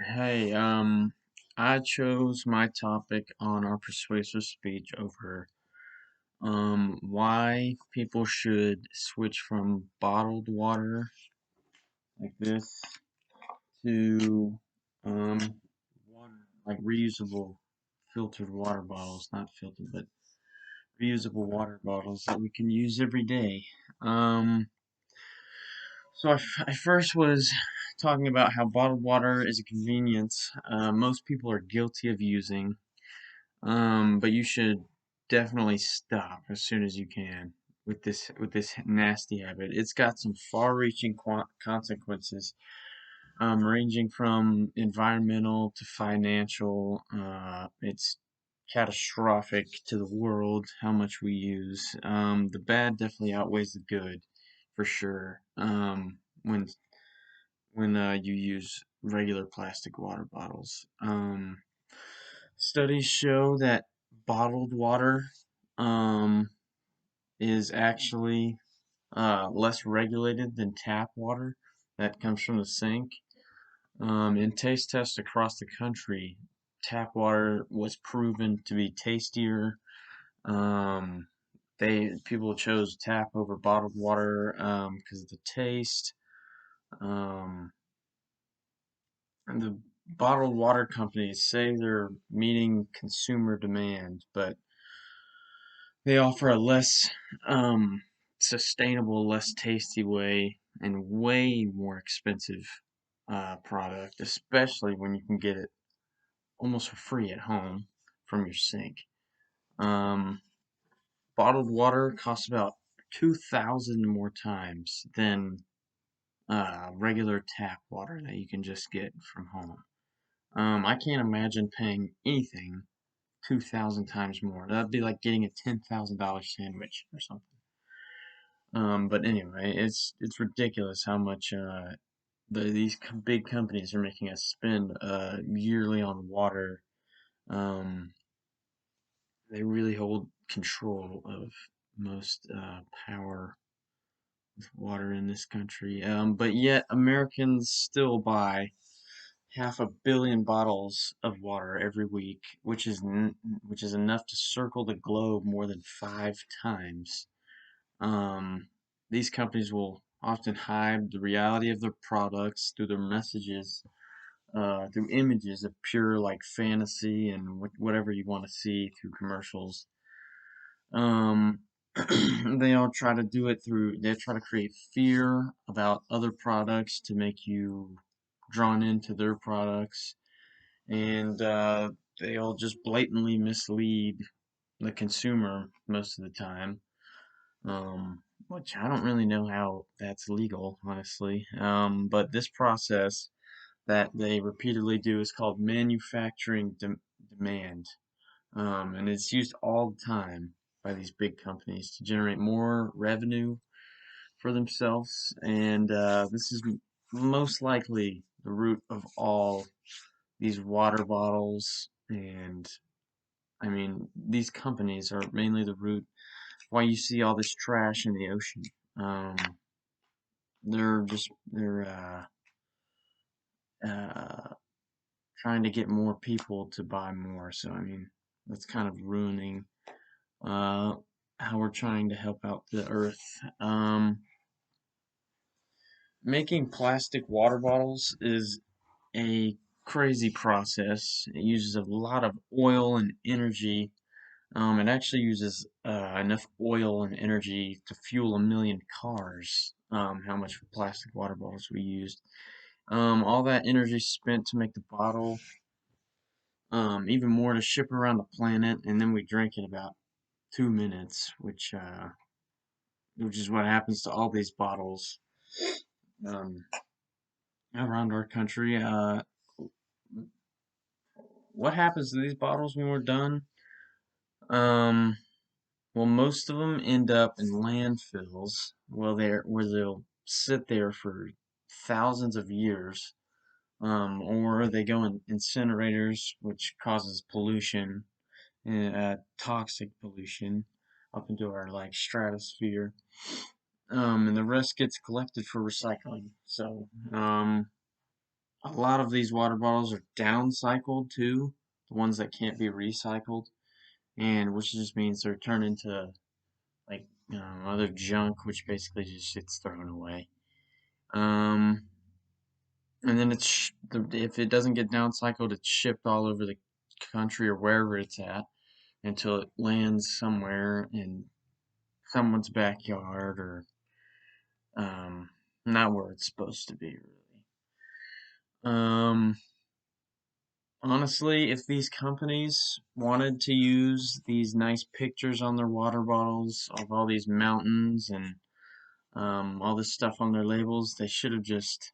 Hey, I chose my topic on our persuasive speech over why people should switch from bottled water like this to um water like reusable filtered water bottles, not filtered, but reusable water bottles that we can use every day. Um, so I first was talking about how bottled water is a convenience most people are guilty of using. But you should definitely stop as soon as you can with this nasty habit. It's got some far-reaching consequences, ranging from environmental to financial. It's catastrophic to the world how much we use. The bad definitely outweighs the good, for sure. When you use regular plastic water bottles. Studies show that bottled water um, is actually less regulated than tap water that comes from the sink. In taste tests across the country, tap water was proven to be tastier. Um, people chose tap over bottled water because of the taste. Um, and the bottled water companies say they're meeting consumer demand, but they offer a less sustainable, less tasty way and way more expensive product, especially when you can get it almost for free at home from your sink. Um, Bottled water costs about 2,000 more times than regular tap water that you can just get from home. I can't imagine paying anything 2,000 times more. That'd be like getting a $10,000 sandwich or something. But anyway, it's ridiculous how much these big companies are making us spend yearly on water. Um, they really hold control of most power with water in this country. But yet Americans still buy 500 million bottles of water every week, which is enough to circle the globe more than 5 times. Um, these companies will often hide the reality of their products through their messages, through images of pure like fantasy and whatever you want to see through commercials. Um, they all try to do it through, they try to create fear about other products to make you drawn into their products. And they all just blatantly mislead the consumer most of the time. Which I don't really know how that's legal, honestly. But this process that they repeatedly do is called manufacturing demand. And it's used all the time by these big companies to generate more revenue for themselves. And this is most likely the root of all these water bottles. And I mean, these companies are mainly the root why you see all this trash in the ocean. Um, they're trying to get more people to buy more. So I mean, that's kind of ruining uh, how we're trying to help out the earth. Making plastic water bottles is a crazy process. It uses a lot of oil and energy. It actually uses enough oil and energy to fuel 1 million cars. How much plastic water bottles we used. All that energy spent to make the bottle, even more to ship around the planet, and then we drink in about 2 minutes, which is what happens to all these bottles um, around our country. What happens to these bottles when we're done? Um, well, most of them end up in landfills, where they'll sit there for thousands of years, or they go in incinerators, which causes pollution, toxic pollution, up into our like stratosphere. And the rest gets collected for recycling. So, lot of these water bottles are downcycled too, the ones that can't be recycled, and which just means they're turned into like other junk, which basically just gets thrown away. Um, and then if it doesn't get downcycled, it's shipped all over the country or wherever it's at until it lands somewhere in someone's backyard or um, not where it's supposed to be, really. Um, Honestly, if these companies wanted to use these nice pictures on their water bottles of all these mountains and all this stuff on their labels, they should have just,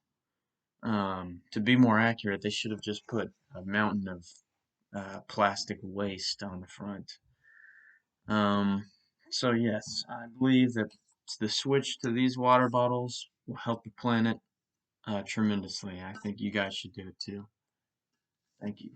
to be more accurate, they should have just put a mountain of plastic waste on the front. Um, so yes, I believe that the switch to these water bottles will help the planet tremendously. I think you guys should do it too. Thank you.